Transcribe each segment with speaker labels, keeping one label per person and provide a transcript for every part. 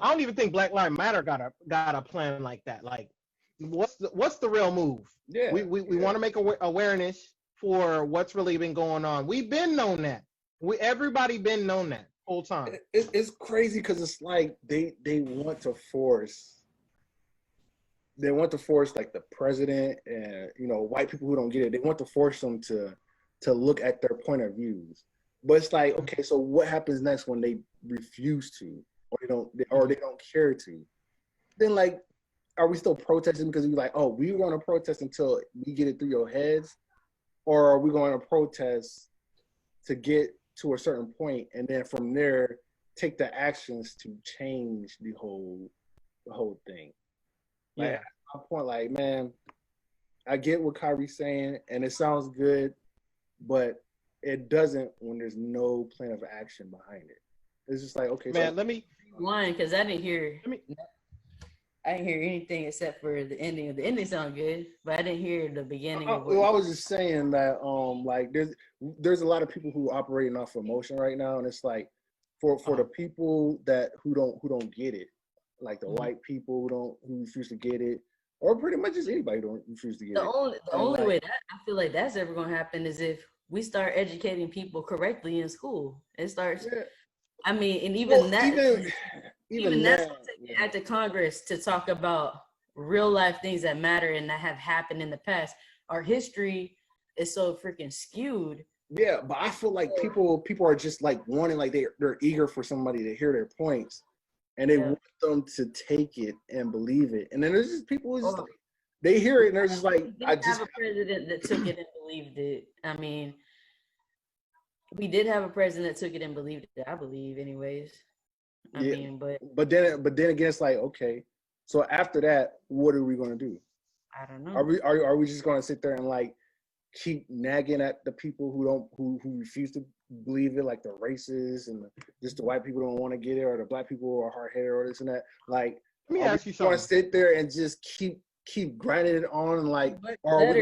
Speaker 1: I don't even think Black Lives Matter got a plan like that. Like, what's the real move?
Speaker 2: Yeah,
Speaker 1: We want to make awareness for what's really been going on. We've been known that. Everybody been known that whole time.
Speaker 2: It's crazy because it's like they want to force. They want to force like the president and white people who don't get it. They want to force them to look at their point of views. But it's like, okay, so what happens next when they refuse to, or they don't care to? Then like, are we still protesting because we're like, oh, we're going to protest until we get it through your heads, or are we going to protest to get to a certain point and then from there take the actions to change the whole thing? Like, at my point, like, man, I get what Kyrie's saying, and it sounds good, but it doesn't when there's no plan of action behind it. It's just like, okay,
Speaker 3: man, let me one because I didn't hear anything except for the ending. The ending sounded good, but I didn't hear the beginning.
Speaker 2: I was just saying that like there's a lot of people who are operating off emotion right now, and it's like for the people who don't get it, like the white people who refuse to get it, or pretty much just anybody who don't refuse to get it.
Speaker 3: The only way that I feel like that's ever going to happen is if we start educating people correctly in school. It starts. Yeah. I mean, and even that's going to take an act of Congress to talk about real life things that matter and that have happened in the past. Our history is so freaking skewed.
Speaker 2: Yeah, but I feel like people are just like wanting, like they're eager for somebody to hear their points, and they want them to take it and believe it. And then there's just people who just like, they hear it and they're just like,
Speaker 3: I just have a president that took it and believed it. I mean, we did have a president that took it and believed it. I believe, anyways. I mean,
Speaker 2: but then again, it's like, okay, so after that, what are we gonna do?
Speaker 3: I don't know.
Speaker 2: Are we just gonna sit there and like keep nagging at the people who refuse to believe it, like the racists and just the white people don't want to get it, or the black people are hard headed, or this and that? Like,
Speaker 1: let me ask you something.
Speaker 2: Want to sit there and just keep grinding it on, like,
Speaker 3: or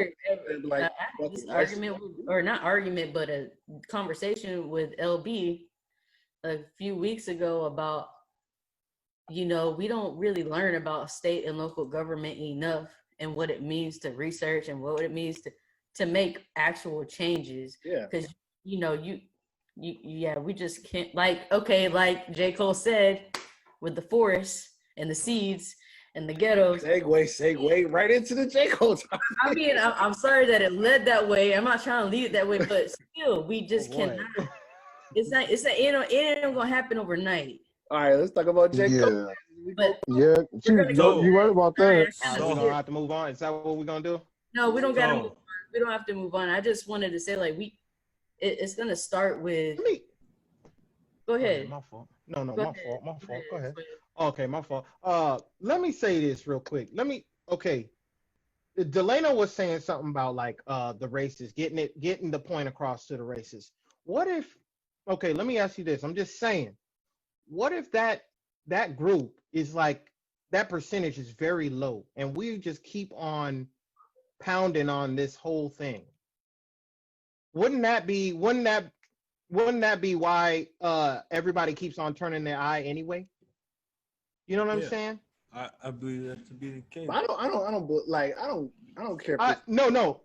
Speaker 3: this argument, or not argument, but a conversation with LB a few weeks ago about, we don't really learn about state and local government enough and what it means to research and what it means to make actual changes.
Speaker 2: Yeah.
Speaker 3: Because, we just can't, like J. Cole said, with the forests and the seeds and the ghettos.
Speaker 2: Segue right into the J. Cole time.
Speaker 3: I mean, I'm sorry that it led that way. I'm not trying to lead it that way, but still, we just cannot. It ain't gonna happen overnight.
Speaker 2: All right, let's talk about J. Cole.
Speaker 3: But
Speaker 4: you right about that.
Speaker 1: We're gonna have to move on. Is that what we're gonna do?
Speaker 3: No, we don't gotta move on. We don't have to move on. I just wanted to say, like, it's gonna start with. Go ahead.
Speaker 1: My fault. No, my fault. Go ahead. Okay, my fault. Let me say this real quick. Delano was saying something about like the racists, getting the point across to the racists. What if, let me ask you this. I'm just saying, what if that group is like, that percentage is very low and we just keep on pounding on this whole thing? Wouldn't that be why everybody keeps on turning their eye anyway? You know what I'm saying?
Speaker 5: I believe that to be the case.
Speaker 2: I don't care.
Speaker 1: No. Don't.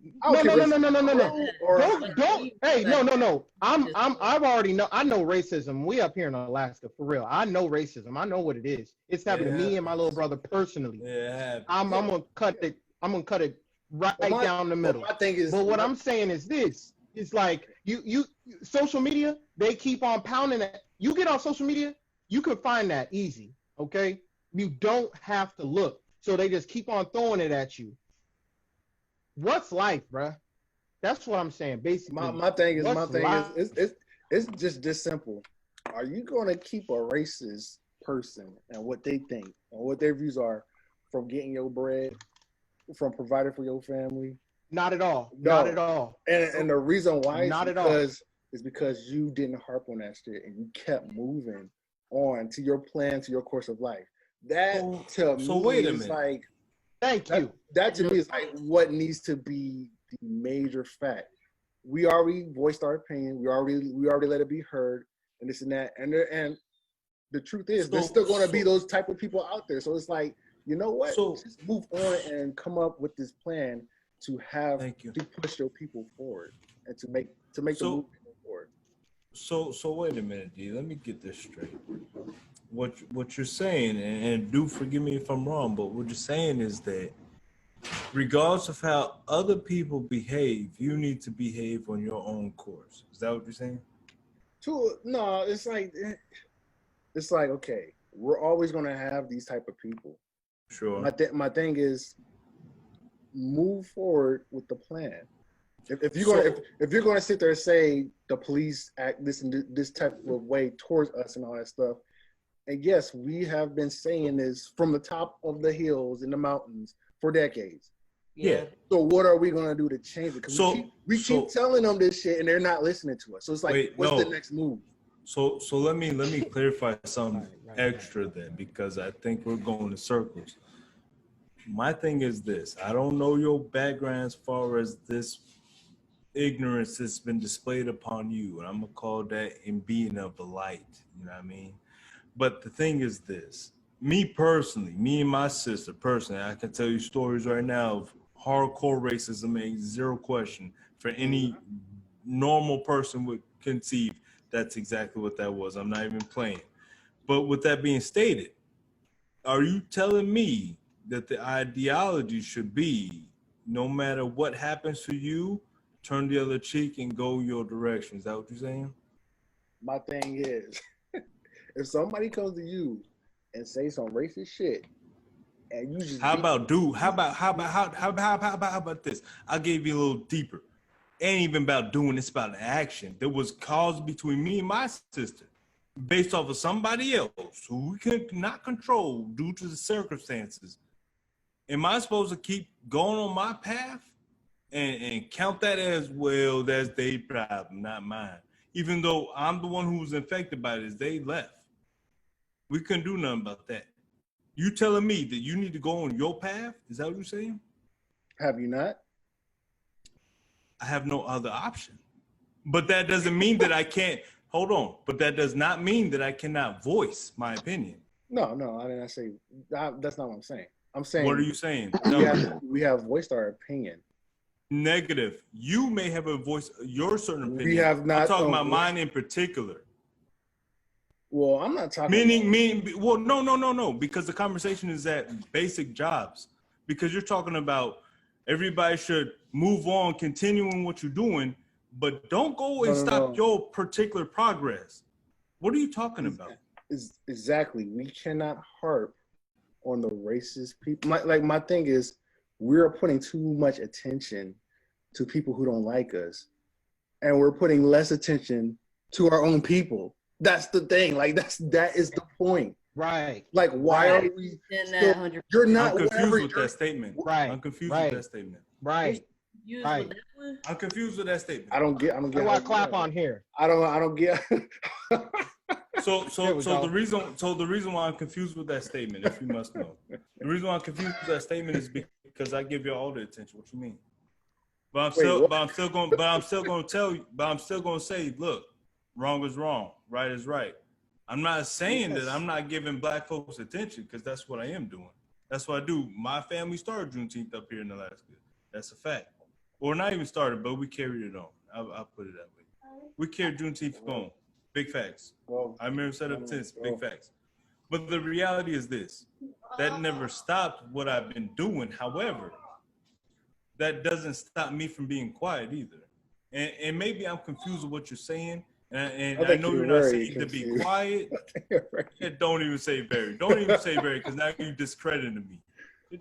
Speaker 1: Hey, no. I've already know. I know racism. We up here in Alaska for real. I know racism. I know what it is. It's happened to me and my little brother personally.
Speaker 5: Yeah.
Speaker 1: I'm gonna cut it. I'm gonna cut it right down the middle.
Speaker 2: My thing is,
Speaker 1: but what I'm saying is this: it's like you social media. They keep on pounding it. You get on social media, you can find that easy. Okay, you don't have to look. So they just keep on throwing it at you. What's life, bruh? That's what I'm saying. Basically,
Speaker 2: my thing is it's just this simple. Are you going to keep a racist person and what they think and what their views are from getting your bread, from providing for your family?
Speaker 1: Not at all.
Speaker 2: No.
Speaker 1: Not at all.
Speaker 2: And the reason why
Speaker 1: is
Speaker 2: because you didn't harp on that shit and you kept moving on to your plan, to your course of life. That to me
Speaker 5: wait a
Speaker 2: is
Speaker 5: minute.
Speaker 2: like,
Speaker 1: thank you.
Speaker 2: That to me is like what needs to be the major fact. We already voiced our opinion. We already let it be heard, and this and that. And the truth is, there's still going to be those type of people out there. So it's like, you know what? Just move on and come up with this plan to push your people forward and to make the movement forward.
Speaker 5: So wait a minute, D. Let me get this straight. What you're saying, and do forgive me if I'm wrong, but what you're saying is that regardless of how other people behave, you need to behave on your own course. Is that what you're saying?
Speaker 2: No, it's like okay, we're always gonna have these type of people.
Speaker 5: Sure.
Speaker 2: My thing is move forward with the plan. If you're gonna sit there and say the police act this type of way towards us and all that stuff, and yes, we have been saying this from the top of the hills in the mountains for decades.
Speaker 5: Yeah.
Speaker 2: So what are we gonna do to change it? Because we keep telling them this shit and they're not listening to us. So it's like, what's the next move?
Speaker 5: So let me clarify something extra then, because I think we're going in circles. My thing is this: I don't know your background as far as this ignorance that's been displayed upon you, and I'm gonna call that in being of the light. You know what I mean? But the thing is this: me personally, me and my sister personally, I can tell you stories right now of hardcore racism, and zero question for any normal person would conceive that's exactly what that was. I'm not even playing. But with that being stated, are you telling me that the ideology should be no matter what happens to you, turn the other cheek and go your direction? Is that what you're saying?
Speaker 2: My thing is, if somebody comes to you and say some racist shit, and you just
Speaker 5: how about this? I'll give you a little deeper. It ain't even about doing, it's about an action that was caused between me and my sister based off of somebody else who we could not control due to the circumstances. Am I supposed to keep going on my path and count that as, well, that's their problem, not mine? Even though I'm the one who was infected by this, they left. We couldn't do nothing about that. You telling me that you need to go on your path? Is that what you're saying?
Speaker 2: Have you not?
Speaker 5: I have no other option. But that doesn't mean that I can't, hold on, but that does not mean that I cannot voice my opinion.
Speaker 2: No, I did not say, that's not what I'm saying. I'm saying.
Speaker 5: What are you saying?
Speaker 2: We have voiced our opinion.
Speaker 5: Negative. You may have a voice, your certain opinion.
Speaker 2: We have not.
Speaker 5: I'm talking about mine in particular.
Speaker 2: Well, I'm not talking.
Speaker 5: Meaning, well, no, because the conversation is at basic jobs. Because you're talking about everybody should move on, continuing what you're doing, but don't go and stop your particular progress. What are you talking about?
Speaker 2: Exactly. We cannot harp on the racist people. My thing is, we're putting too much attention to people who don't like us, and we're putting less attention to our own people. That's the thing. Like that is the point.
Speaker 1: Right.
Speaker 2: Like, why are we? You're not.
Speaker 5: I'm confused with that statement.
Speaker 1: Right.
Speaker 5: I'm confused with that statement.
Speaker 1: Right.
Speaker 3: Right.
Speaker 5: I'm confused with that statement.
Speaker 2: I don't get.
Speaker 1: Why clap on here?
Speaker 2: I don't get.
Speaker 5: So the reason why I'm confused with that statement, if you must know, the reason why I'm confused with that statement is because I give you all the attention. What you mean? But I'm still going to tell you. But I'm still going to say, look, wrong is wrong, right is right. I'm not saying that I'm not giving black folks attention, because that's what I am doing. That's what I do. My family started Juneteenth up here in Alaska. That's a fact. Or not even started, but we carried it on. I'll put it that way. We carried Juneteenth on. Big facts. I remember set up tents. Big facts. But the reality is this: that never stopped what I've been doing. However, that doesn't stop me from being quiet either. And maybe I'm confused with what you're saying. And I know you're not saying to be quiet. Don't even say very. Don't even say very, because now you're discrediting me.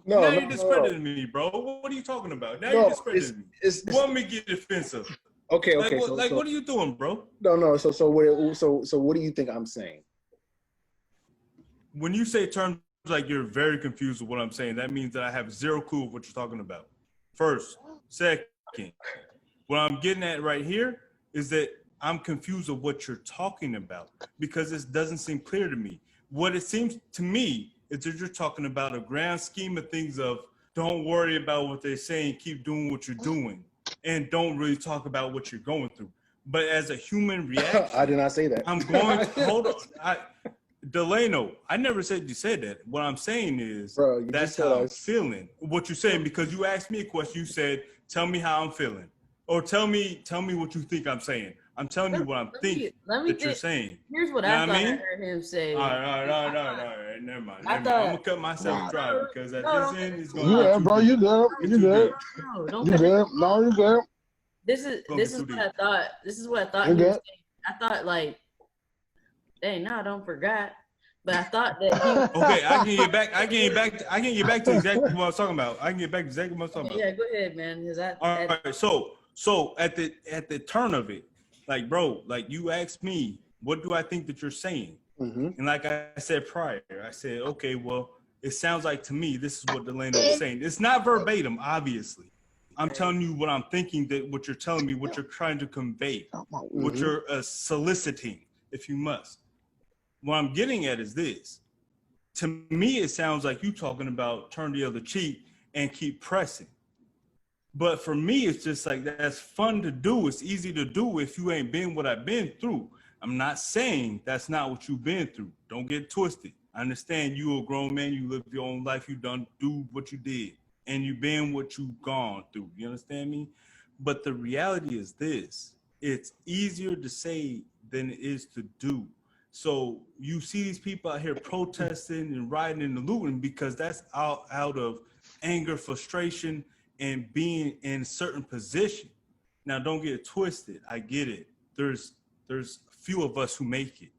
Speaker 5: Now you're discrediting me, bro. What are you talking about? Now you're discrediting me. You want me to get defensive?
Speaker 2: Okay.
Speaker 5: What are you doing, bro?
Speaker 2: No. So what do you think I'm saying?
Speaker 5: When you say terms like you're very confused with what I'm saying, that means that I have zero clue of what you're talking about. First, second, what I'm getting at right here is that I'm confused of what you're talking about, because it doesn't seem clear to me. What it seems to me is that you're talking about a grand scheme of things of don't worry about what they're saying, keep doing what you're doing, and don't really talk about what you're going through. But as a human reaction,
Speaker 2: I did not say that.
Speaker 5: I'm going to hold on. Delano, I never said you said that. What I'm saying is,
Speaker 2: Bro,
Speaker 5: that's how I'm feeling. What you're saying, because you asked me a question, you said, tell me how I'm feeling. Or tell me what you think I'm saying. I'm telling you what I'm thinking that you're saying.
Speaker 3: Here's what I thought I heard him say.
Speaker 5: All right. Never mind. I'm going to cut myself dry because at this end, it's going to
Speaker 4: be too
Speaker 5: bro,
Speaker 4: deep. You good. You good. You good. No, you good.
Speaker 3: This is what I thought. This is what I thought he was saying. I thought like, dang, no, don't forget. But I thought that he
Speaker 5: okay, I can get back to exactly what I was talking about. I can get back to exactly what I was talking about.
Speaker 3: Yeah, go ahead, man.
Speaker 5: All right. So at the turn of it, like, bro, like you asked me, what do I think that you're saying?
Speaker 2: Mm-hmm.
Speaker 5: And like I said prior, I said, okay, well, it sounds like to me this is what Delano is saying. It's not verbatim, obviously. I'm telling you what I'm thinking, that what you're telling me, what you're trying to convey, what you're soliciting, if you must. What I'm getting at is this. To me, it sounds like you talking about turn the other cheek and keep pressing. But for me, it's just like, that's fun to do. It's easy to do if you ain't been what I've been through. I'm not saying that's not what you've been through. Don't get twisted. I understand you a grown man. You live your own life. You done do what you did. And you been what you've gone through. You understand me? But the reality is this. It's easier to say than it is to do. So you see these people out here protesting and rioting and looting because that's out of anger, frustration, and being in a certain position. Now, don't get it twisted. I get it. There's few of us who make it.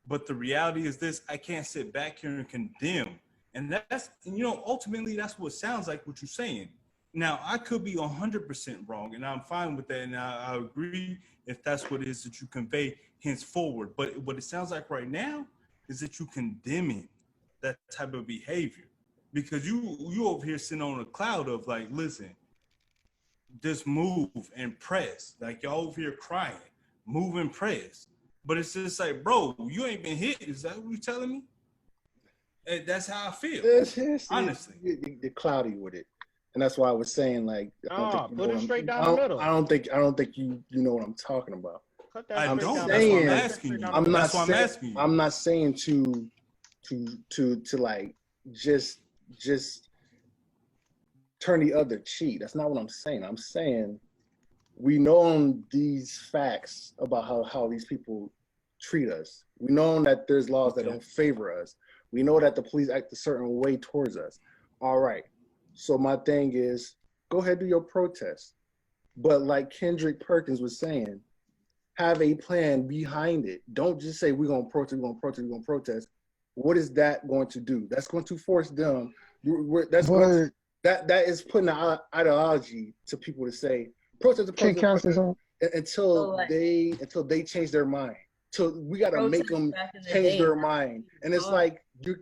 Speaker 5: But the reality is this: I can't sit back here and condemn. And that's, ultimately that's what sounds like what you're saying. Now, I could be 100% wrong, and I'm fine with that, and I agree if that's what it is that you convey henceforward. But what it sounds like right now is that you're condemning that type of behavior, because you over here sitting on a cloud of like, listen, just move and press. Like, y'all over here crying, move and press. But it's just like, bro, you ain't been hit. Is that what you're telling me? And that's how I feel, honestly.
Speaker 2: You're cloudy with it. And that's why I was saying, like,
Speaker 1: put it straight down the middle.
Speaker 2: I don't think you know what I'm talking about.
Speaker 5: I don't. That's why I'm asking you.
Speaker 2: I'm not saying to like just turn the other cheek. That's not what I'm saying. I'm saying we know these facts about how these people treat us. We know that there's laws that don't favor us. We know that the police act a certain way towards us. All right. So my thing is, go ahead, do your protest. But like Kendrick Perkins was saying, have a plan behind it. Don't just say, we're going to protest, we're going to protest. What is that going to do? That's going to force them. That is putting an ideology to people to say, protest until they change their mind. So we got to make them change their mind. And it's like, you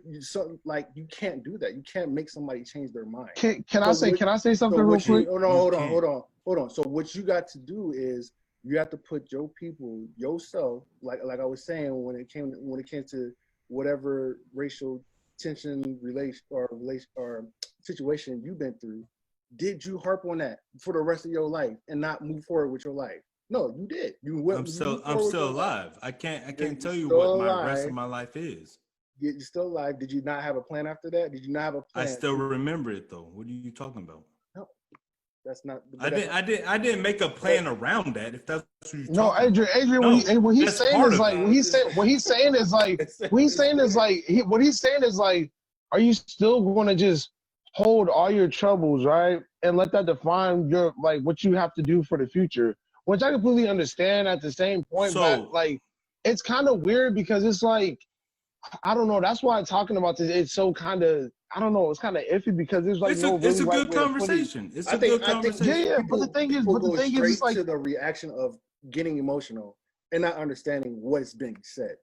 Speaker 2: can't do that. You can't make somebody change their mind.
Speaker 4: Can I say something real quick?
Speaker 2: Hold on. So what you got to do is you have to put your people, yourself, like I was saying, when it came to whatever racial tension, relation or situation you've been through, did you harp on that for the rest of your life and not move forward with your life? No, you did. I'm
Speaker 5: still alive. I can't tell you what my rest of my life is.
Speaker 2: You're still alive. Did you not have a plan after that? Did you not have a plan?
Speaker 5: I still remember it though. What are you talking about?
Speaker 2: No, that's not.
Speaker 5: I didn't make a plan around that. If that's what you're talking
Speaker 4: about. Adrian,
Speaker 5: no,
Speaker 4: what he's saying is like, are you still going to just hold all your troubles, right, and let that define your what you have to do for the future? Which I completely understand at the same point, but it's kind of weird because it's like, I don't know. That's why I'm talking about this. It's so kind of, I don't know. It's kind of iffy because there's like
Speaker 5: it's a good conversation. It's a good conversation.
Speaker 2: Yeah. But the thing is, it's like to the reaction of getting emotional and not understanding what's being said.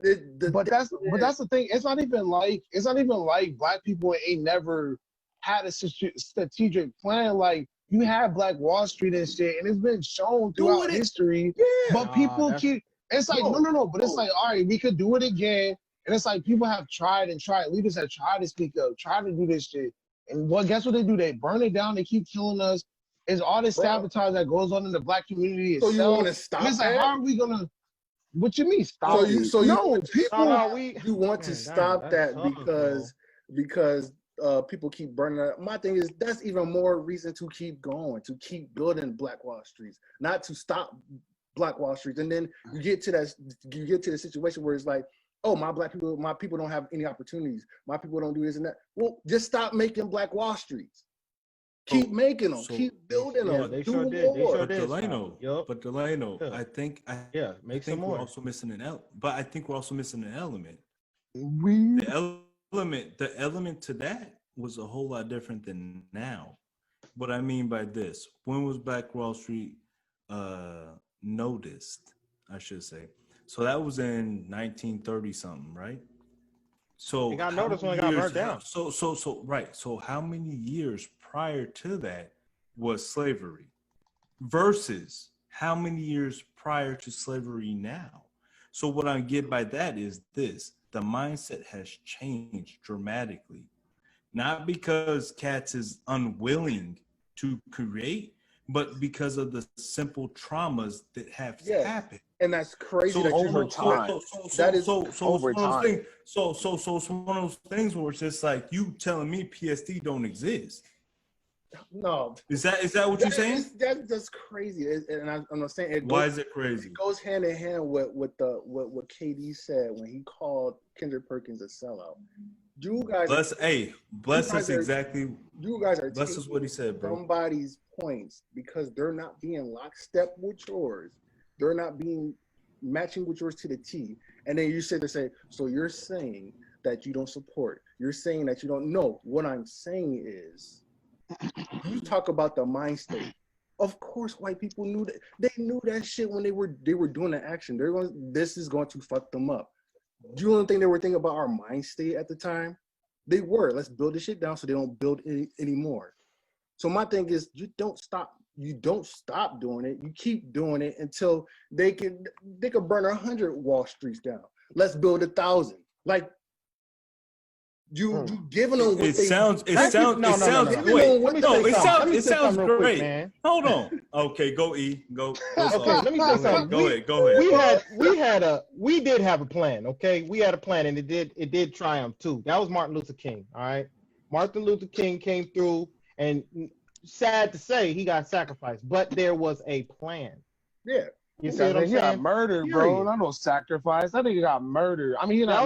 Speaker 4: But that's the thing. It's not even like Black people ain't never had a strategic plan. Like, you have Black Wall Street and shit, and it's been shown throughout history. Yeah. But people keep. It's like no. But it's like, all right, we could do it again. And it's like people have tried and tried. Leaders have tried to speak up, tried to do this shit. And guess what they do? They burn it down. They keep killing us. It's all this sabotage that goes on in the Black community itself.
Speaker 2: So you want to stop
Speaker 4: and it's like, how are we gonna? What you mean stop?
Speaker 2: So you want
Speaker 1: Man,
Speaker 2: to stop that
Speaker 1: tough,
Speaker 2: because people keep burning it. My thing is that's even more reason to keep going, to keep building Black Wall Streets, not to stop Black Wall Streets. And then you get to the situation where it's like, oh, my people don't have any opportunities. My people don't do this and that. Well, just stop making Black Wall Streets. Keep making them. Keep building them.
Speaker 1: They
Speaker 2: do
Speaker 1: sure
Speaker 2: more.
Speaker 1: did. They sure
Speaker 5: But
Speaker 1: did.
Speaker 5: Delano,
Speaker 1: Yeah.
Speaker 5: I think
Speaker 1: make
Speaker 5: think
Speaker 1: some
Speaker 5: we're
Speaker 1: more.
Speaker 5: also missing an element. But I think we're also missing an element.
Speaker 4: We
Speaker 5: The element to that was a whole lot different than now. What I mean by this, when was Black Wall Street noticed, I should say. So that was in 1930 something, right? So
Speaker 1: it got noticed when it got burnt down.
Speaker 5: Right. So how many years prior to that was slavery versus how many years prior to slavery now? So what I get by that is this: the mindset has changed dramatically, not because cats is unwilling to create, but because of the simple traumas that have happened.
Speaker 2: And that's crazy.
Speaker 5: So
Speaker 2: that
Speaker 4: over time.
Speaker 2: That is
Speaker 4: over time.
Speaker 5: So it's one of those things where it's just like you telling me PSD don't exist.
Speaker 2: No.
Speaker 5: Is that what you're saying?
Speaker 2: That's crazy. And I'm not saying
Speaker 5: why is it crazy?
Speaker 2: It goes hand in hand with what KD said when he called Kendrick Perkins a sellout. You guys
Speaker 5: bless us exactly.
Speaker 2: You guys are
Speaker 5: bless us what he said, bro.
Speaker 2: Somebody's points because they're not being lockstep with yours. They're not being matching with yours to the T. And then you sit there and say, so you're saying that you don't support. You're saying that you don't know. What I'm saying is, you talk about the mind state. Of course, white people knew that. They knew that shit when they were doing the action. This is going to fuck them up. Do you think they were thinking about our mind state at the time? They were. Let's build this shit down so they don't build anymore. So my thing is, you don't stop doing it. You keep doing it until they could burn 100 Wall Streets down. Let's build 1,000. Like you giving them what
Speaker 5: it sounds great. Man. Hold on. Okay, go E. Go.
Speaker 1: Okay, let me say something.
Speaker 5: Go ahead.
Speaker 1: We did have a plan. Okay, we had a plan, and it did triumph too. That was Martin Luther King. All right, Martin Luther King came through, and sad to say, he got sacrificed, but there was a plan.
Speaker 2: Yeah.
Speaker 1: You see what I'm saying?
Speaker 4: He got murdered, bro. Not no sacrifice. I think he got murdered. I mean, he got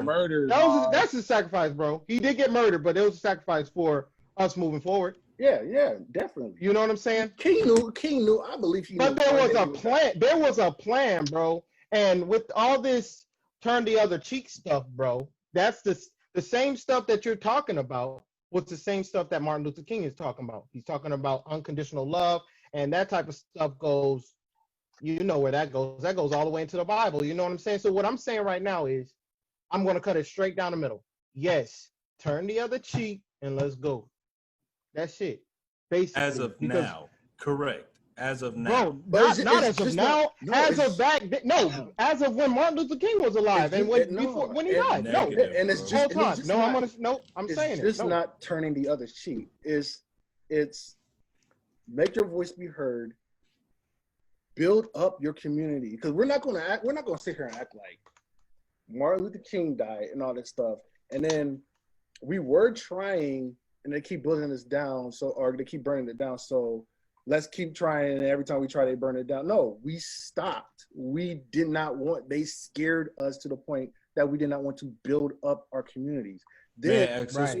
Speaker 4: murdered.
Speaker 1: That's a sacrifice, bro. He did get murdered, but it was a sacrifice for us moving forward.
Speaker 2: Yeah, definitely.
Speaker 1: You know what I'm saying?
Speaker 2: King knew. I believe he knew.
Speaker 1: But there was a plan. There was a plan, bro. And with all this turn the other cheek stuff, bro, that's the same stuff that you're talking about was the same stuff that Martin Luther King is talking about. He's talking about unconditional love, and that type of stuff goes. You know where that goes. That goes all the way into the Bible. You know what I'm saying? So what I'm saying right now is I'm going to cut it straight down the middle. Yes, turn the other cheek and let's go. That's it. Basically.
Speaker 5: As of now. Correct. As of now.
Speaker 1: Bro, not as of now. As of back then. No, as of when Martin Luther King was alive and when he died. No,
Speaker 2: and it's just
Speaker 1: I'm saying
Speaker 2: it's just not turning the other cheek. It's make your voice be heard. Build up your community, because we're not gonna sit here and act like Martin Luther King died and all this stuff, and then we were trying and they keep building this down, or they keep burning it down. So let's keep trying, and every time we try, they burn it down. No, we stopped. We did not want. They scared us to the point that we did not want to build up our communities. Then whenever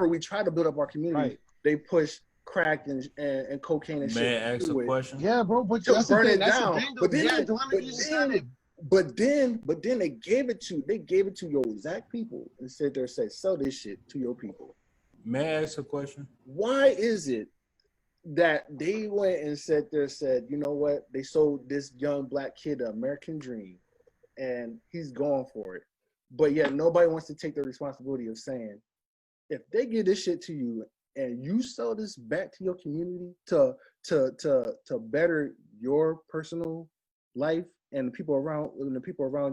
Speaker 2: we tried to build up our community, they pushed crack and cocaine and shit.
Speaker 5: May I ask a question?
Speaker 4: Yeah, bro, but
Speaker 2: just burn it down. But then they gave it to your exact people and said sell this shit to your people.
Speaker 5: May I ask a question?
Speaker 2: Why is it that they went and said, you know what? They sold this young black kid the American dream and he's going for it. But yet nobody wants to take the responsibility of saying, if they give this shit to you and you sell this back to your community to better your personal life and the people around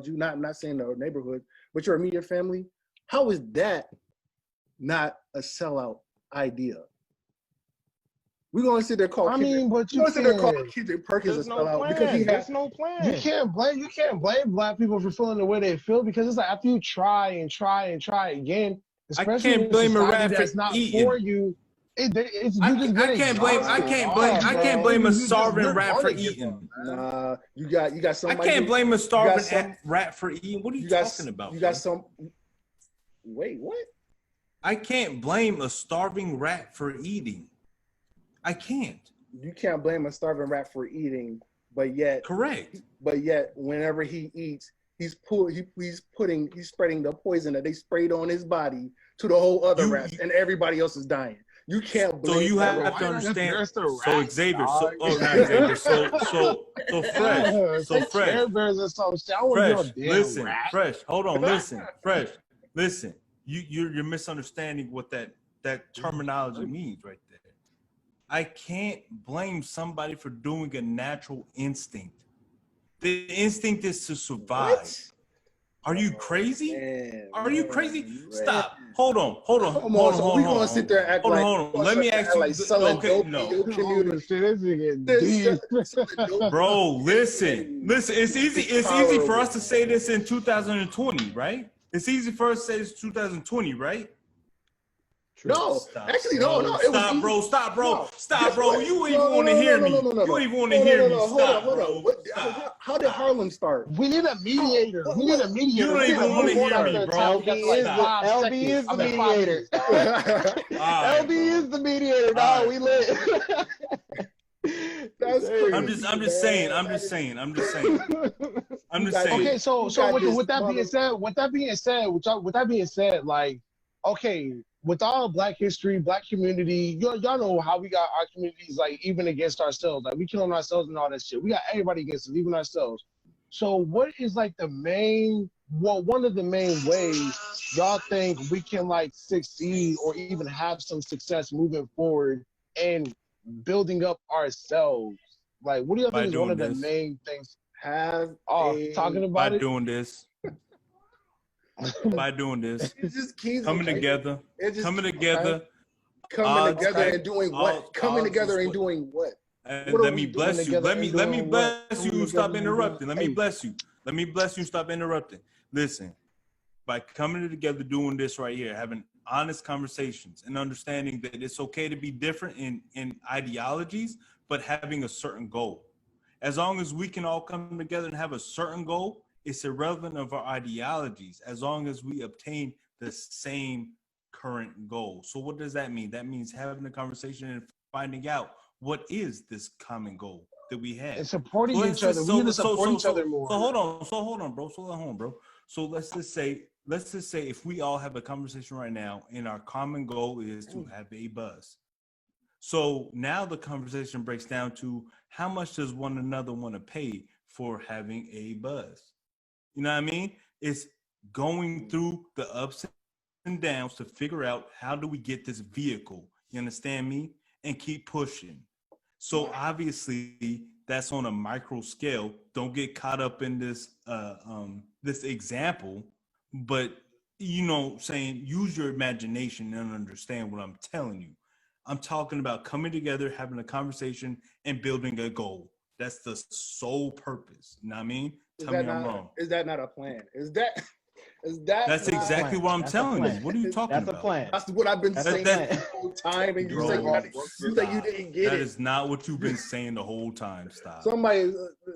Speaker 2: you, not saying the neighborhood, but your immediate family, how is that not a sellout idea? We're gonna sit there call.
Speaker 4: I mean, but you
Speaker 2: sit there call
Speaker 4: can't.
Speaker 2: Kendrick Perkins
Speaker 1: There's
Speaker 2: a
Speaker 1: no
Speaker 2: sellout
Speaker 1: plan.
Speaker 2: because he
Speaker 1: There's
Speaker 2: has
Speaker 1: no plan.
Speaker 4: You can't blame black people for feeling the way they feel, because it's like after you try and try and try again, especially
Speaker 5: I can't blame a rat
Speaker 4: that's
Speaker 5: for
Speaker 4: not
Speaker 5: eating.
Speaker 4: for you. It's
Speaker 5: I
Speaker 4: you just get exhausted.
Speaker 5: I can't blame a starving
Speaker 4: you're
Speaker 5: rat for
Speaker 4: gonna give
Speaker 5: eating.
Speaker 4: up, man.
Speaker 2: Nah, you got somebody.
Speaker 5: I can't blame a starving rat for eating. What are you talking about?
Speaker 2: You got some. Wait, what?
Speaker 5: I can't blame a starving rat for eating. I can't.
Speaker 2: You can't blame a starving rat for eating, but yet
Speaker 5: Correct.
Speaker 2: But yet, whenever he eats, he's spreading the poison that they sprayed on his body to the whole other rats, and everybody else is dying. You can't blame.
Speaker 5: So you have to understand. So Xavier, Xavier, fresh. Listen, fresh. Hold on, listen, fresh. Listen, you're misunderstanding what that terminology means right there. I can't blame somebody for doing a natural instinct. The instinct is to survive. What? Are you crazy? Are you crazy? Stop. Hold on.
Speaker 2: We're going to sit there and act like...
Speaker 5: Hold on. Let me ask you. Okay, no. Bro, listen. It's easy for us to say this in 2020, right? It's easy for us to say this in 2020, right?
Speaker 2: No, actually, no.
Speaker 5: Stop, bro. You ain't want to hear me. You ain't want to hear me. Stop, bro.
Speaker 2: How did Harlem start?
Speaker 4: We need a mediator. You don't
Speaker 5: even want to hear me, bro.
Speaker 1: LB is the mediator. LB is the mediator. No, we lit.
Speaker 2: That's crazy.
Speaker 5: I'm just saying.
Speaker 4: Okay, so with that being said, like, okay, with all Black history, Black community, y'all know how we got our communities, like, even against ourselves. Like, we killing ourselves and all that shit. We got everybody against us, even ourselves. So what is, like, one of the main ways y'all think we can, like, succeed or even have some success moving forward and building up ourselves? Like, what do y'all think is one of the main things? Talking about
Speaker 5: by doing this. By doing this, coming together and
Speaker 2: doing what? Coming together and doing what?
Speaker 5: Let me bless you. Let me bless you. Stop interrupting. Let me bless you. Stop interrupting. Listen, by coming together, doing this right here, having honest conversations and understanding that it's okay to be different in ideologies, but having a certain goal. As long as we can all come together and have a certain goal, it's irrelevant of our ideologies as long as we obtain the same current goal. So what does that mean? That means having a conversation and finding out what is this common goal that we have.
Speaker 4: And supporting each other. We need to support each other more.
Speaker 5: So hold on, bro. So let's just say if we all have a conversation right now and our common goal is to have a buzz. So now the conversation breaks down to how much does one another want to pay for having a buzz? You know what I mean? It's going through the ups and downs to figure out how do we get this vehicle, you understand me? And keep pushing. So obviously that's on a micro scale. Don't get caught up in this this example, but saying use your imagination and understand what I'm telling you. I'm talking about coming together, having a conversation, and building a goal. That's the sole purpose. You know what I mean? Tell me I'm wrong.
Speaker 2: Is that not a plan?
Speaker 5: That's exactly what I'm telling you. What are you talking about?
Speaker 1: That's a plan.
Speaker 2: That's what I've been saying the whole time, and you say you didn't get it.
Speaker 5: That is not what you've been saying the whole time. Stop.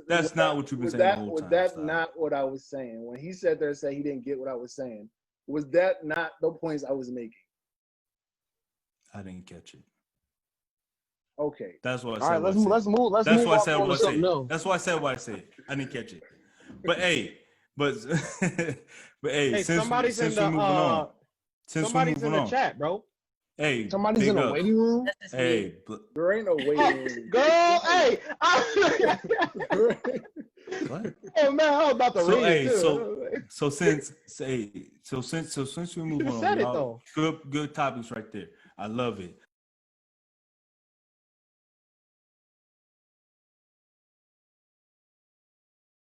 Speaker 2: That's
Speaker 5: not what you've been saying the whole time.
Speaker 2: Was that not what I was saying? When he said there, he didn't get what I was saying. Was that not the points I was making?
Speaker 5: I didn't catch it.
Speaker 2: Okay.
Speaker 5: That's what I said.
Speaker 4: All right, let's move.
Speaker 5: That's why I said what I said. That's why I said what I said. I didn't catch it. But hey,
Speaker 1: hey, somebody's in the chat, bro.
Speaker 5: Hey,
Speaker 4: somebody's in the waiting room.
Speaker 5: Hey,
Speaker 2: there ain't no waiting room.
Speaker 1: Go, hey.
Speaker 5: What?
Speaker 1: Oh man, I was about to read it too.
Speaker 5: So since we move on,
Speaker 1: said it though.
Speaker 5: Good topics right there. I love it.